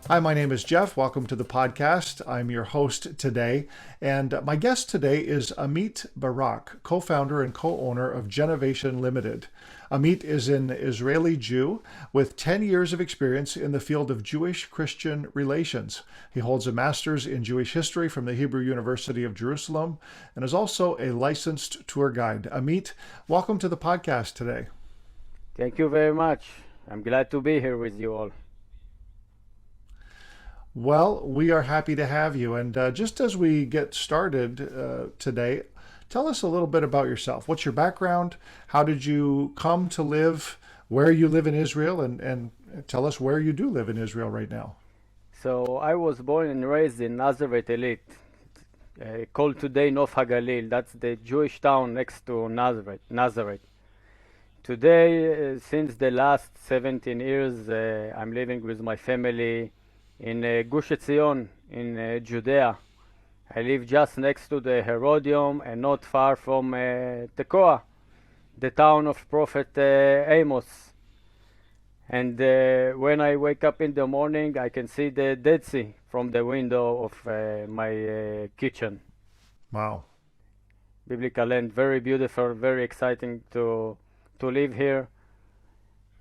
Hi, my name is Jeff. Welcome to the podcast. I'm your host today. And my guest today is Amit Barak, co-founder and co-owner of Jnnovation Ltd. Amit is an Israeli Jew with 10 years of experience in the field of Jewish-Christian relations. He holds a master's in Jewish history from the Hebrew University of Jerusalem and is also a licensed tour guide. Amit, welcome to the podcast today. Thank you very much. I'm glad to be here with you all. Well, we are happy to have you. And just as we get started today, tell us a little bit about yourself. What's your background? How did you come to live where you live in Israel? And tell us where you do live in Israel right now. So I was born and raised in Nazareth Elite, called today Nof HaGalil. That's the Jewish town next to Nazareth. Today, since the last 17 years, I'm living with my family in Gush Etzion in Judea. I live just next to the Herodium and not far from Tekoa, the town of Prophet Amos. And when I wake up in the morning, I can see the Dead Sea from the window of my kitchen. Wow. Biblical land, very beautiful, very exciting to live here.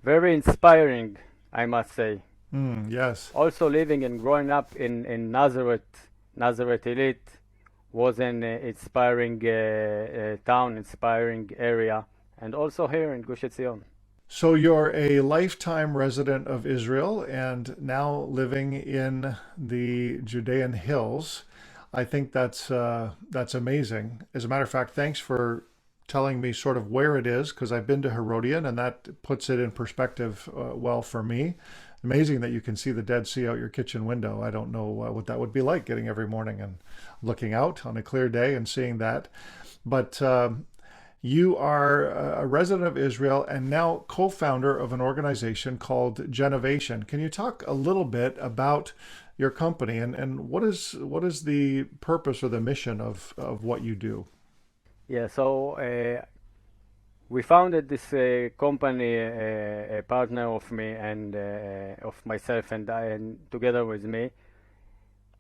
Very inspiring, I must say. Yes. Also living and growing up in Nazareth Elite was an inspiring town, inspiring area, and also here in Gush Etzion. So you're a lifetime resident of Israel and now living in the Judean hills. I think that's amazing. As a matter of fact, thanks for telling me sort of where it is, because I've been to Herodian and that puts it in perspective well for me. Amazing that you can see the Dead Sea out your kitchen window. I don't know what that would be like, getting every morning and looking out on a clear day and seeing that. But you are a resident of Israel and now co-founder of an organization called Jnnovation. Can you talk a little bit about your company and what is the purpose or the mission of what you do? Yeah, so we founded this company, a partner of me and of myself and together with me.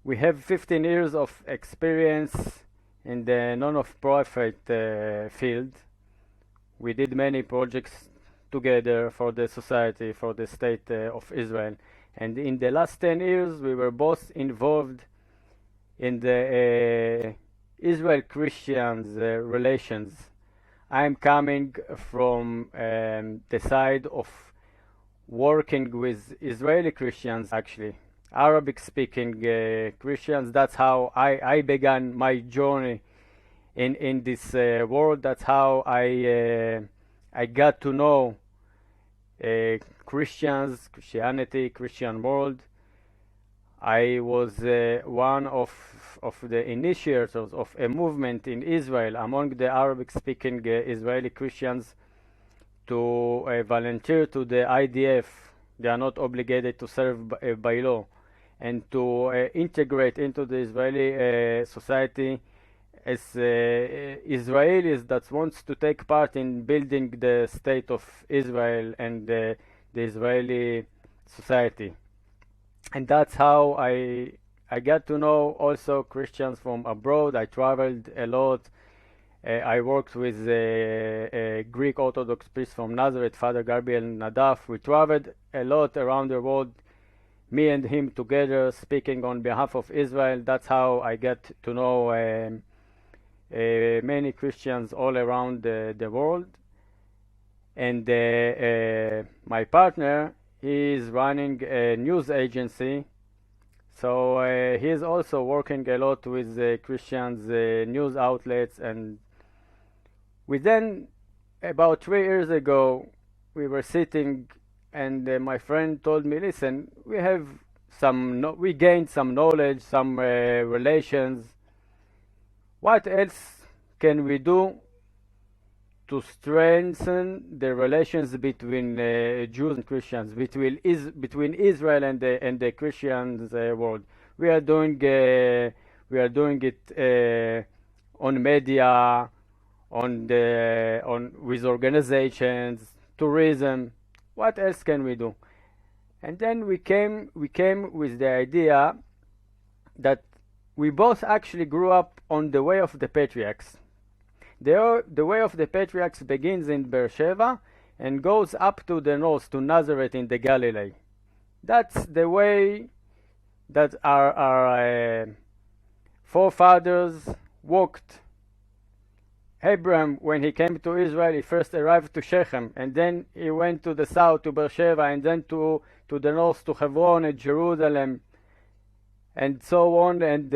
We have 15 years of experience in the non-of-profit field. We did many projects together for the society, for the state of Israel. And in the last 10 years, we were both involved in the Israel-Christians relations. I'm coming from the side of working with Israeli Christians, actually, Arabic-speaking Christians. That's how I began my journey in this world. That's how I got to know Christianity, Christian world. I was one of the initiators of a movement in Israel among the Arabic-speaking Israeli Christians to volunteer to the IDF. They are not obligated to serve by law, and to integrate into the Israeli society as Israelis that wants to take part in building the state of Israel and the Israeli society. And that's how I got to know also Christians from abroad. I traveled a lot. I worked with a Greek Orthodox priest from Nazareth, Father Gabriel Nadaf. We traveled a lot around the world, me and him together, speaking on behalf of Israel. That's how I got to know many Christians all around the world. And my partner, he is running a news agency, so he is also working a lot with Christians news outlets. And within about 3 years ago, we were sitting, and my friend told me, "Listen, we gained some knowledge, some relations. What else can we do to strengthen the relations between Jews and Christians, between Israel and the Christians world? We are doing it on media, on with organizations, tourism. What else can we do?" And then we came with the idea that we both actually grew up on the way of the Patriarchs. The way of the Patriarchs begins in Beersheba and goes up to the north to Nazareth in the Galilee. That's the way that our forefathers walked. Abraham, when he came to Israel, he first arrived to Shechem, and then he went to the south to Beersheba, and then to the north to Hebron and Jerusalem, and so on and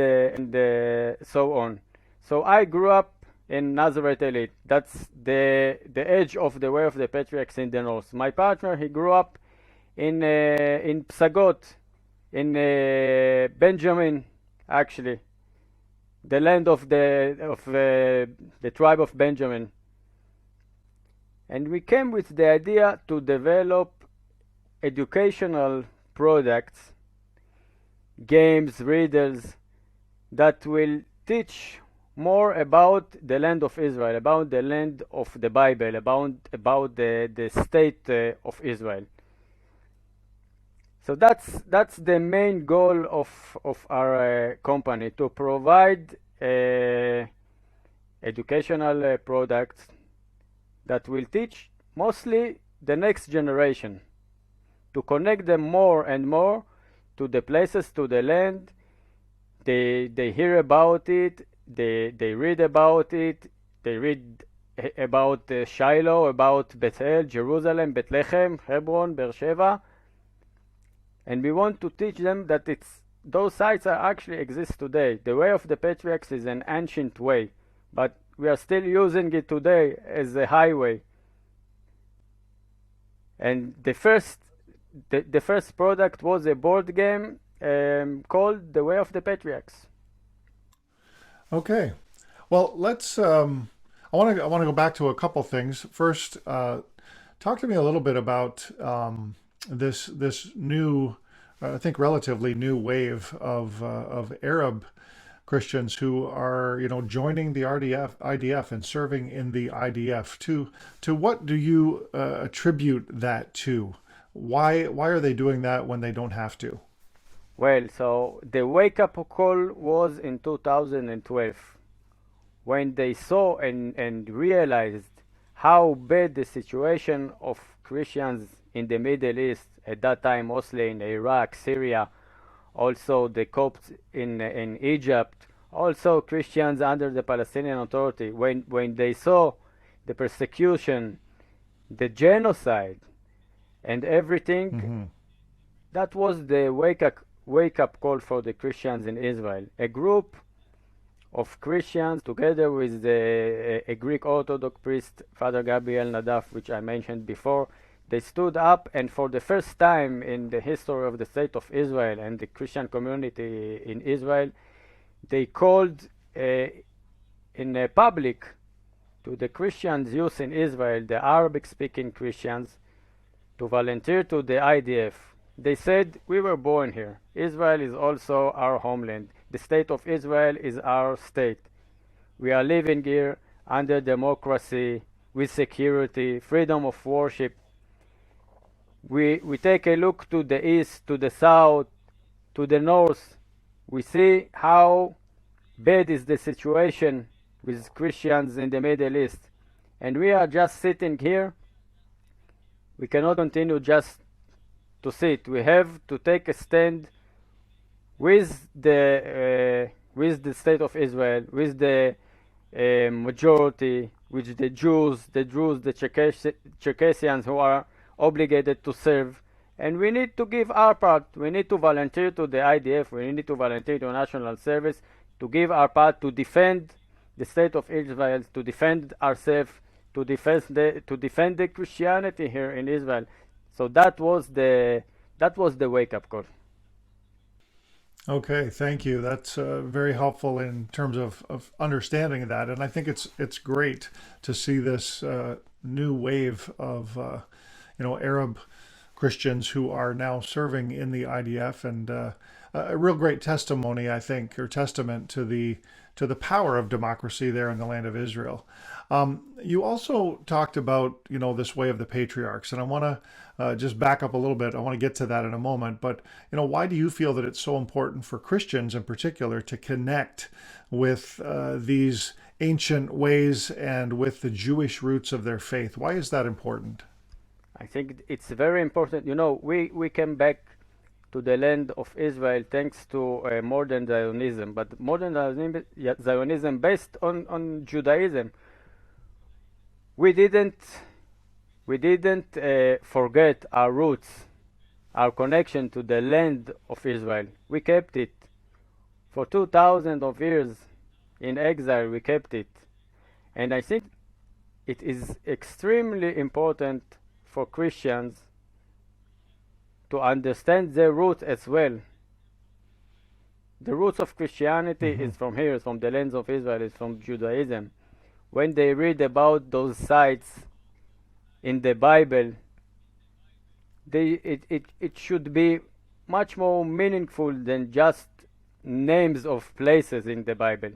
so on. So I grew up in Nazareth Elite. That's the edge of the way of the Patriarchs in the north. My partner, he grew up in Psagot, in Benjamin, actually, the land of the tribe of Benjamin. And we came with the idea to develop educational products, games, riddles, that will teach more about the land of Israel, about the land of the Bible, about the state of Israel. So that's the main goal of our company, to provide educational products that will teach mostly the next generation, to connect them more and more to the places, to the land. They hear about it, they read about it, they read about Shiloh, about Bethel, Jerusalem, Bethlehem, Hebron, Beersheba, and we want to teach them that those sites are actually exist today. The way of the Patriarchs is an ancient way, but we are still using it today as a highway. And the first product was a board game called The Way of the Patriarchs. Okay. Well, let's. I want to go back to a couple things. First, talk to me a little bit about this new, I think, relatively new wave of Arab Christians who are, joining the IDF and serving in the IDF. To what do you attribute that to? Why are they doing that when they don't have to? Well, so the wake-up call was in 2012, when they saw and realized how bad the situation of Christians in the Middle East at that time, mostly in Iraq, Syria, also the Copts in Egypt, also Christians under the Palestinian Authority. When they saw the persecution, the genocide, and everything, Mm-hmm. that was the wake-up call for the Christians in Israel. A group of Christians, together with a Greek Orthodox priest, Father Gabriel Nadaf, which I mentioned before, they stood up, and for the first time in the history of the state of Israel and the Christian community in Israel, they called in public to the Christians youth in Israel, the Arabic-speaking Christians, to volunteer to the IDF. They said, we were born here. Israel is also our homeland. The state of Israel is our state. We are living here under democracy, with security, freedom of worship. We take a look to the east, to the south, to the north. We see how bad is the situation with Christians in the Middle East. And we are just sitting here. We cannot continue just to sit. We have to take a stand with the state of Israel, with the majority, with the Jews, the Circassians who are obligated to serve. And we need to give our part. We need to volunteer to the IDF. We need to volunteer to national service, to give our part to defend the state of Israel, to defend ourselves, to defend the Christianity here in Israel. So that was the wake-up call. Okay, thank you. That's very helpful in terms of understanding that, and I think it's great to see this new wave of Arab Christians who are now serving in the IDF, and a real great testimony, I think, or testament to the power of democracy there in the land of Israel. You also talked about, this way of the patriarchs, and I want to just back up a little bit. I want to get to that in a moment, but why do you feel that it's so important for Christians in particular to connect with these ancient ways and with the Jewish roots of their faith? Why is that important? I think it's very important. We came back to the land of Israel thanks to modern Zionism, but modern Zionism based on Judaism. We didn't forget our roots, our connection to the land of Israel. We kept it for 2,000 of years in exile. We kept it, and I think it is extremely important for Christians to understand their roots as well. The roots of Christianity is from here, is from the lands of Israel, is from Judaism. When they read about those sites in the Bible, it should be much more meaningful than just names of places in the Bible.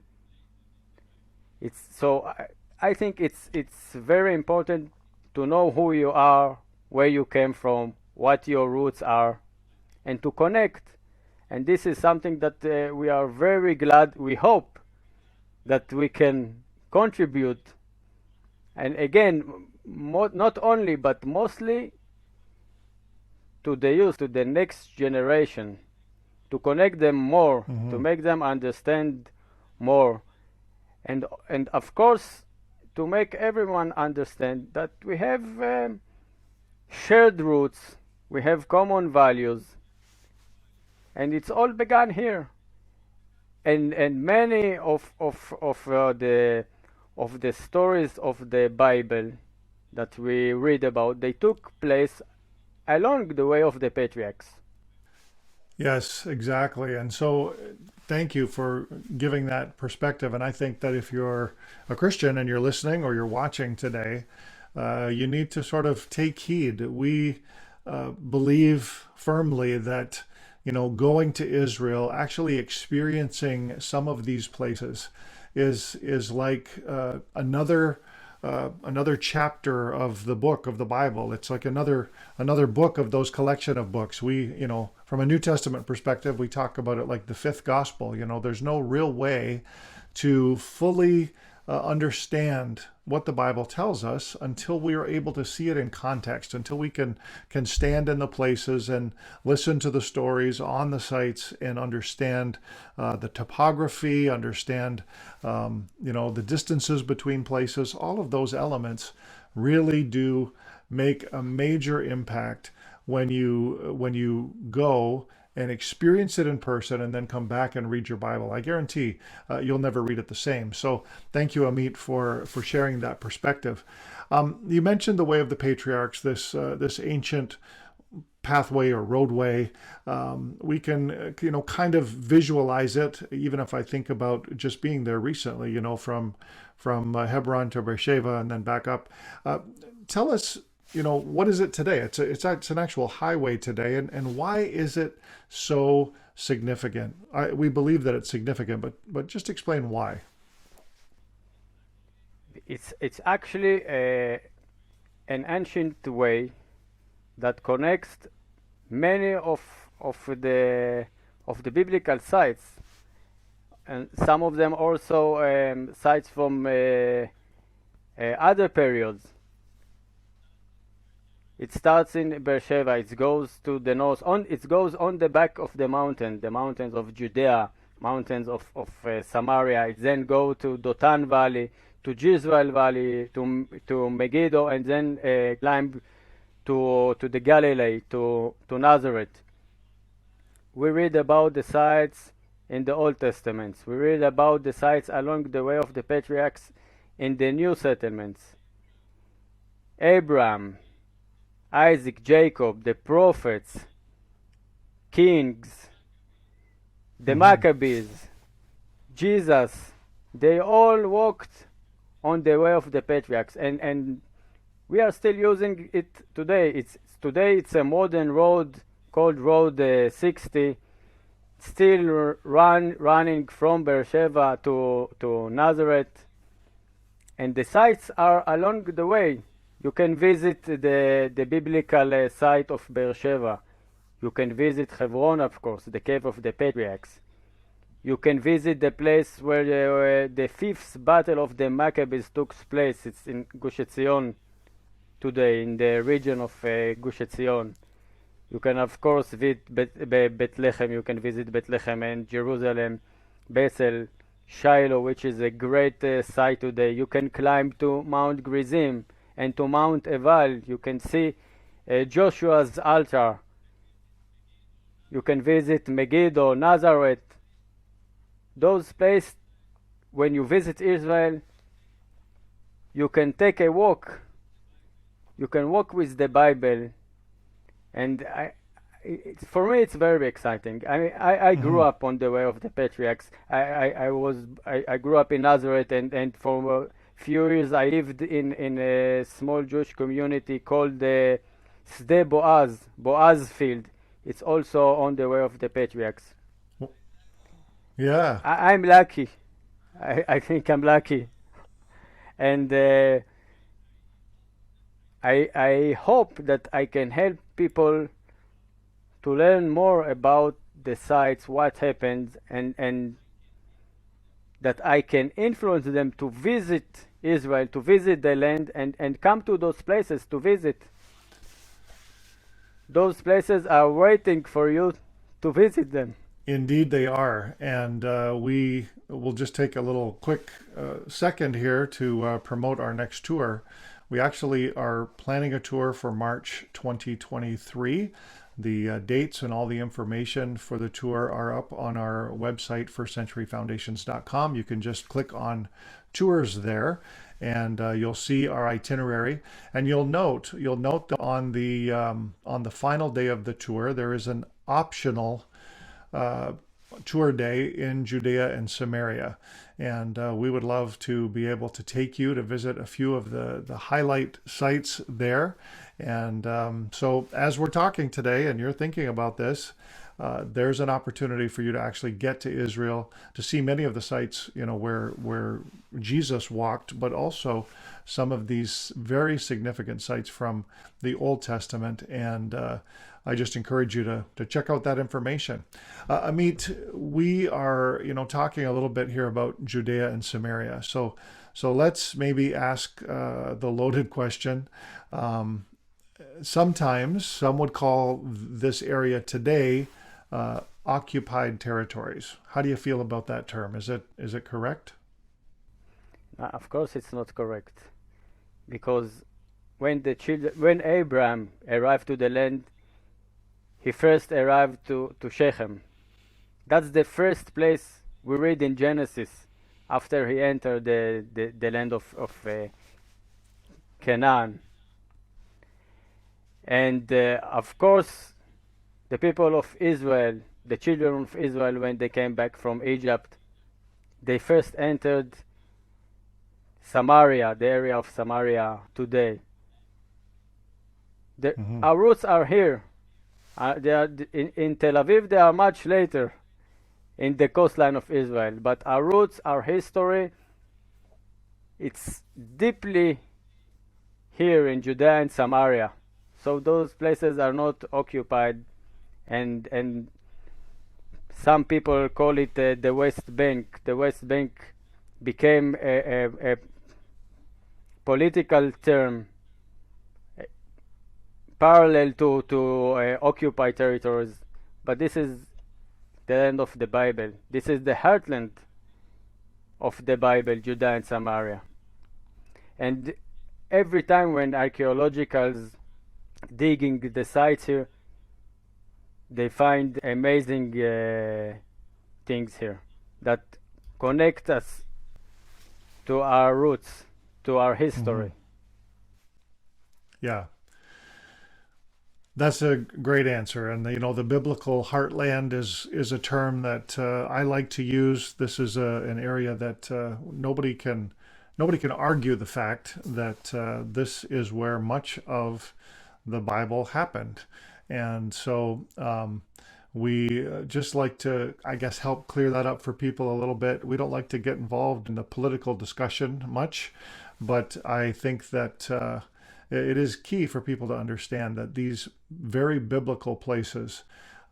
I think it's very important to know who you are, where you came from, what your roots are, and to connect. And this is something that we are very glad, we hope that we can contribute. And again, not only, but mostly to the youth, to the next generation, to connect them more, to make them understand more. And of course, to make everyone understand that we have shared roots, we have common values, and it's all begun here. And many of the stories of the Bible that we read about, they took place along the way of the patriarchs. Yes, exactly. And so thank you for giving that perspective. And I think that if you're a Christian and you're listening or you're watching today, you need to sort of take heed. We believe firmly that, going to Israel, actually experiencing some of these places is like another chapter of the book of the Bible. It's like another book of those collection of books. We, from a New Testament perspective, we talk about it like the fifth gospel. There's no real way to fully understand what the Bible tells us until we are able to see it in context, until we can stand in the places and listen to the stories on the sites and understand the topography, understand the distances between places. All of those elements really do make a major impact when you go and experience it in person and then come back and read your Bible. I guarantee you'll never read it the same. So thank you, Amit, for sharing that perspective. You mentioned the way of the patriarchs, this ancient pathway or roadway. We can kind of visualize it, even if I think about just being there recently, from Hebron to Beersheba and then back up. Tell us, what is it today? It's an actual highway today, and why is it so significant? We believe that it's significant, but just explain why. It's actually an ancient way that connects many of the biblical sites, and some of them also sites from other periods. It starts in Beersheba. It goes to the north. It goes on the back of the mountains of Judea, mountains of Samaria. It then go to Dothan Valley, to Jezreel Valley, to Megiddo, and then climb to the Galilee, to Nazareth. We read about the sites in the Old Testament. We read about the sites along the way of the patriarchs in the new settlements. Abraham, Isaac, Jacob, the prophets, kings, the Maccabees, Jesus, they all walked on the way of the patriarchs, and we are still using it today. It's Today it's a modern road called Road 60, still running from Beersheba to Nazareth, and the sites are along the way. You can visit the biblical site of Beersheba. You can visit Hebron, of course, the cave of the Patriarchs. You can visit the place where the fifth battle of the Maccabees took place. It's in Gush Etzion today, in the region of Gush Etzion. You can, of course, visit Bethlehem. You can visit Bethlehem and Jerusalem, Bethel, Shiloh, which is a great site today. You can climb to Mount Gerizim and to Mount Ebal. You can see Joshua's altar. You can visit Megiddo, Nazareth. Those places, when you visit Israel, you can take a walk. You can walk with the Bible, and for me, it's very exciting. I grew up on the way of the Patriarchs. I grew up in Nazareth, and for a few years I lived in a small Jewish community called the Sde Boaz field. It's also on the way of the Patriarchs. Yeah. I'm lucky. I think I'm lucky, and I hope that I can help people to learn more about the sites, what happened, and that I can influence them to visit Israel, to visit the land, and come to those places to visit. Those places are waiting for you to visit them. Indeed, they are. And we will just take a little quick second here to promote our next tour. We actually are planning a tour for March 2023. The dates and all the information for the tour are up on our website, firstcenturyfoundations.com. You can just click on tours there, and you'll see our itinerary. And you'll note that on the final day of the tour, there is an optional tour day in Judea and Samaria. And we would love to be able to take you to visit a few of the highlight sites there. And so as we're talking today and you're thinking about this, there's an opportunity for you to actually get to Israel, to see many of the sites, where Jesus walked, but also some of these very significant sites from the Old Testament. And I just encourage you to check out that information. Amit, we are, talking a little bit here about Judea and Samaria. So let's maybe ask the loaded question. Sometimes some would call this area today occupied territories. How do you feel about that term? Is it correct? Of course, it's not correct, because when Abraham arrived to the land, he first arrived to Shechem. That's the first place we read in Genesis after he entered the land of Canaan. And of course, the people of Israel, the children of Israel, when they came back from Egypt, they first entered Samaria, the area of Samaria today. Our roots are here. They are in Tel Aviv. They are much later in the coastline of Israel. But our roots, our history, it's deeply here in Judea and Samaria. So those places are not occupied, and some people call it the West Bank. The West Bank became a political term parallel to occupied territories, but this is the land of the Bible. This is the heartland of the Bible, Judea and Samaria. And every time when archaeologicals digging the sites here, they find amazing things here that connect us to our roots, to our history. Yeah. That's a great answer. And the biblical heartland is a term that I like to use. This is an area that nobody can argue the fact that this is where much of the Bible happened. And so we just like to, I guess, help clear that up for people a little bit. We don't like to get involved in the political discussion much, but I think that it is key for people to understand that these very biblical places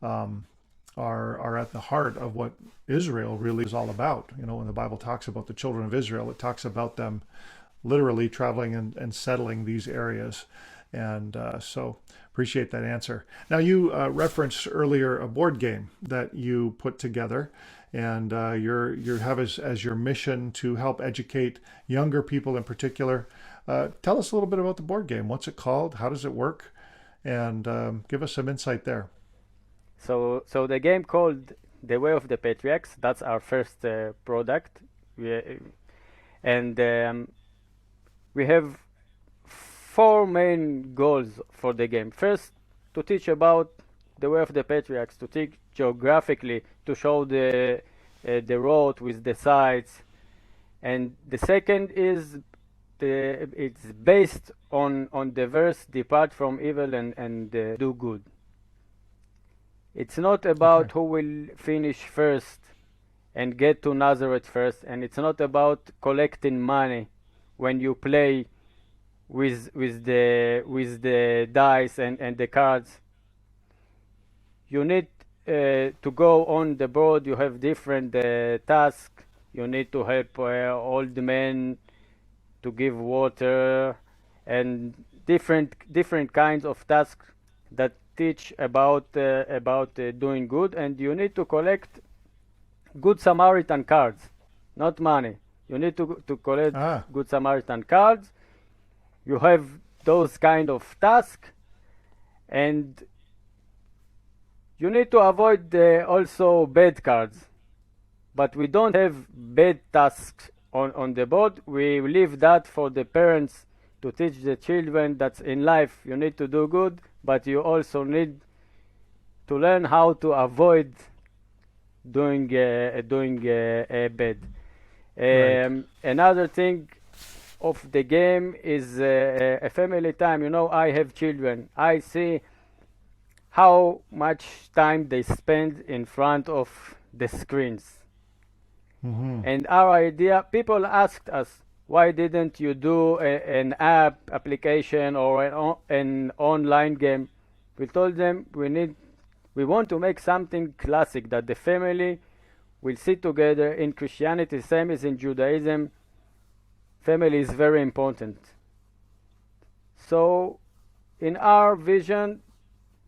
are at the heart of what Israel really is all about. You know, when the Bible talks about the children of Israel, it talks about them literally traveling and settling these areas. And so appreciate that answer. Now, you referenced earlier a board game that you put together, and you have as your mission to help educate younger people in particular. Tell us a little bit about the board game. What's it called? How does it work? And give us some insight there. So the game called The Way of the Patriarchs. That's our first product, and we have four main goals for the game. First, to teach about the way of the patriarchs, to teach geographically, to show the road with the sites, and the second is it's based on the verse depart from evil and do good. It's not Okay. about who will finish first and get to Nazareth first, and it's not about collecting money when you play with the dice and the cards. You need to go on the board. You have different tasks. You need to help old men to give water and different kinds of tasks that teach about doing good. And you need to collect good Samaritan cards, not money. You need to collect Ah, good Samaritan cards. You have those kind of tasks, and you need to avoid also bad cards. But we don't have bad tasks on the board. We leave that for the parents to teach the children that in life you need to do good, but you also need to learn how to avoid doing bad. right. Another thing of the game is a family time. You know, I have children. I see how much time they spend in front of the screens. Hmm. And our idea, people asked us, why didn't you do an app application or an online game? We told them we want to make something classic that the family will sit together. In Christianity, same as in Judaism, family is very important. So in our vision,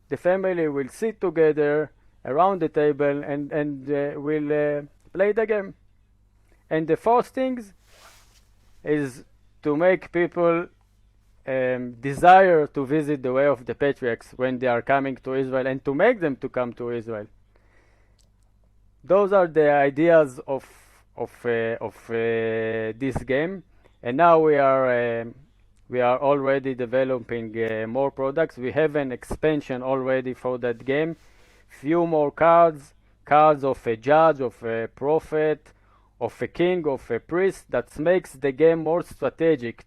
the family will sit together around the table and will play the game. And the fourth thing is to make people desire to visit the way of the patriarchs when they are coming to Israel, and to make them to come to Israel. Those are the ideas of this game, and now we are already developing more products. We have an expansion already for that game. Few more cards of a judge, of a prophet, of a king, of a priest. That makes the game more strategic,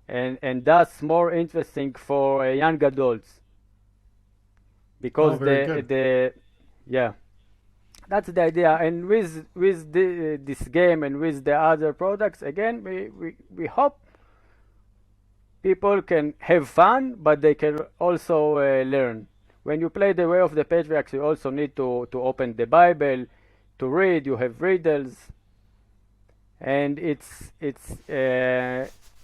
and thus more interesting for young adults, Oh, because very the good. the yeah, that's the idea. And with this game and with the other products, again, we hope people can have fun, but they can also learn. When you play the way of the patriarchs, you also need to open the Bible to read. You have riddles, and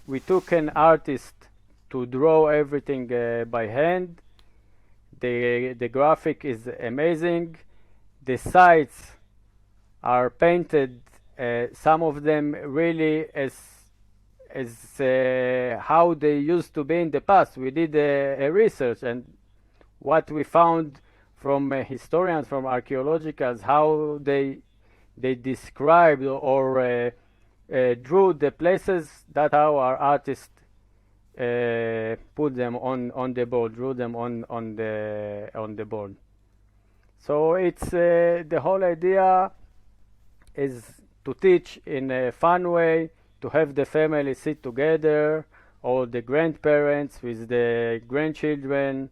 we took an artist to draw everything by hand. The graphic is amazing. The sites are painted, some of them really as how they used to be in the past. We did a research, and what we found from historians, from archaeologists, how they described or drew the places. That how our artists put them on the board, drew them on the board. So it's the whole idea is to teach in a fun way, to have the family sit together all the grandparents with the grandchildren,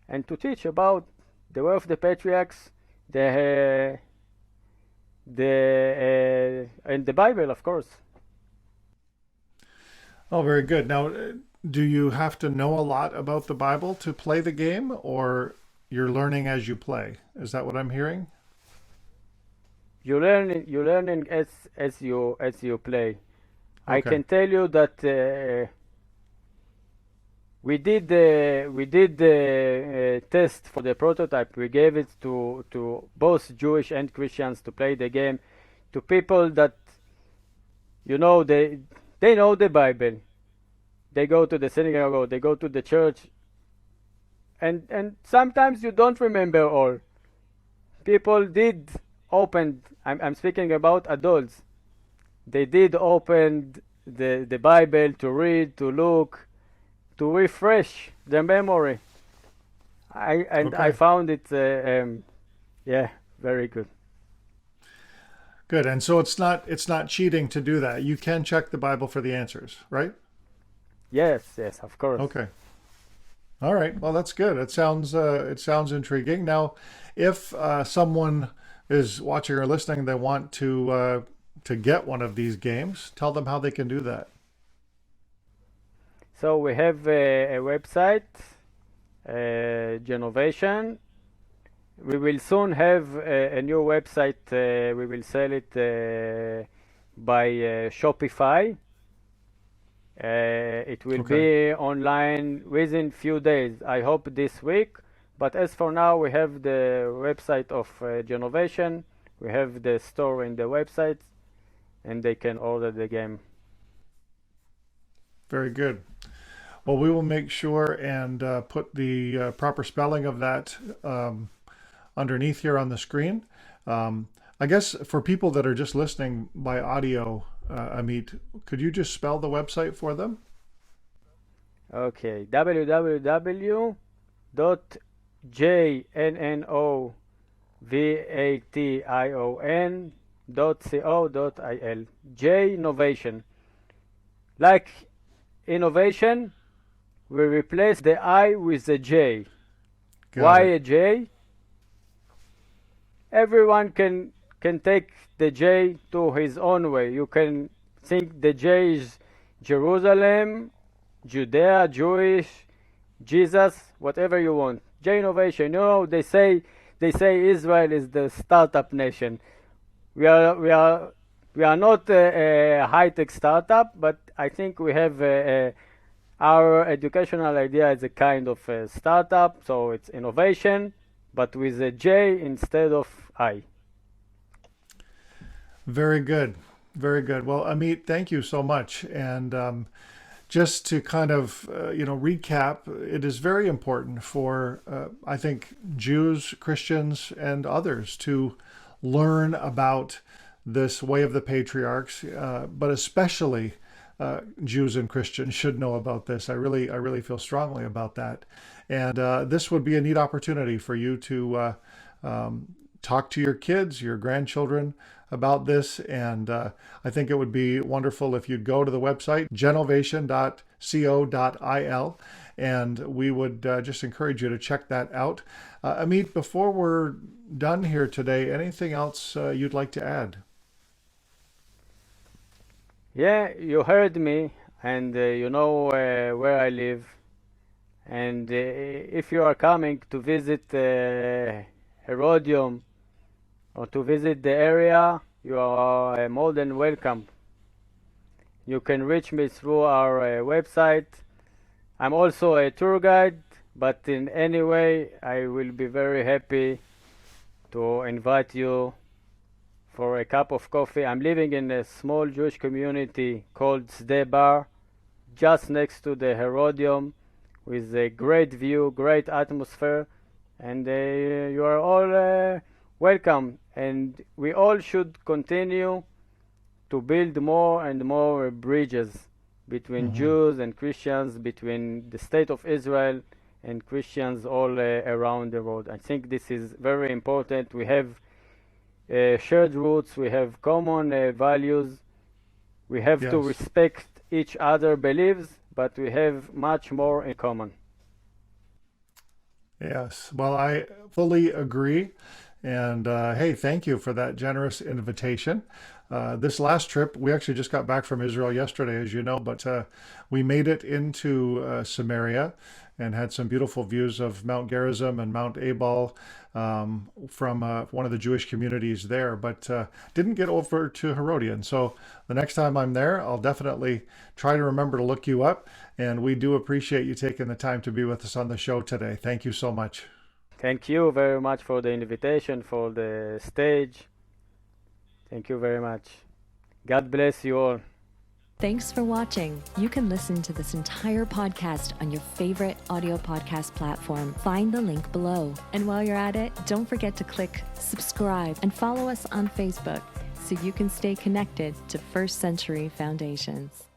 and to teach about the way of the patriarchs, and the Bible, of course. Oh, very good. Now, do you have to know a lot about the Bible to play the game, or you're learning as you play? Is that what I'm hearing? You're learning as you play. I Okay. can tell you that we did the test for the prototype. We gave it to both Jewish and Christians to play the game, to people that they know the Bible. They go to the synagogue, or they go to the church, and sometimes you don't remember all. People did open. I'm speaking about adults. They did open the Bible to read, to look, to refresh their memory. I Okay. found it yeah, very good. Good. And so it's not cheating to do that. You can check the Bible for the answers, right? Yes, yes, of course. Okay. All right. Well, that's good. It sounds intriguing. Now, if someone is watching or listening, they want to get one of these games, tell them how they can do that. So we have a website, Jnnovation. We will soon have a new website. We will sell it by Shopify. It will Okay. be online within few days. I hope this week. But as for now, we have the website of Jnnovation. We have the store in the website, and they can order the game. Very good. Well, we will make sure and put the proper spelling of that underneath here on the screen. Um, I guess for people that are just listening by audio, Amit, could you just spell the website for them? Okay, www.jnnovation.co.il. Jnnovation. Like innovation, we replace the I with the J. Got Why it. a J? Everyone can take the J to his own way. You can think the J is Jerusalem, Judea, Jewish, Jesus, whatever you want. J innovation. They say Israel is the startup nation. We are not a high-tech startup, but I think we have our educational idea is a kind of a startup, so it's innovation, but with a J instead of I. Very good. Very good. Well, Amit, thank you so much. And just to kind of recap, it is very important for I think Jews, Christians, and others to learn about this way of the patriarchs, but especially Jews and Christians should know about this. I really feel strongly about that, and this would be a neat opportunity for you to talk to your kids, your grandchildren about this. And I think it would be wonderful if you'd go to the website, jnnovation.co.il, and we would just encourage you to check that out. Amit, before we're done here today, anything else you'd like to add? Yeah, you heard me, and you know where I live. And if you are coming to visit Herodium or to visit the area, you are more than welcome. You can reach me through our website. I'm also a tour guide, but in any way, I will be very happy to invite you for a cup of coffee. I'm living in a small Jewish community called Sde Bar, just next to the Herodium, with a great view, great atmosphere, and you are all welcome. And we all should continue to build more and more bridges between Hmm. Jews and Christians, between the state of Israel and Christians all around the world. I think this is very important. We have shared roots, we have common values, we have to Yes. respect each other beliefs, but we have much more in common. Yes. Well, I fully agree. And hey, thank you for that generous invitation. This last trip, we actually just got back from Israel yesterday, as you know, but we made it into Samaria and had some beautiful views of Mount Gerizim and Mount Ebal from one of the Jewish communities there, but didn't get over to Herodian. So the next time I'm there, I'll definitely try to remember to look you up. And we do appreciate you taking the time to be with us on the show today. Thank you so much. Thank you very much for the invitation, for the stage. Thank you very much. God bless you all. Thanks for watching. You can listen to this entire podcast on your favorite audio podcast platform. Find the link below. And while you're at it, don't forget to click subscribe and follow us on Facebook so you can stay connected to First Century Foundations.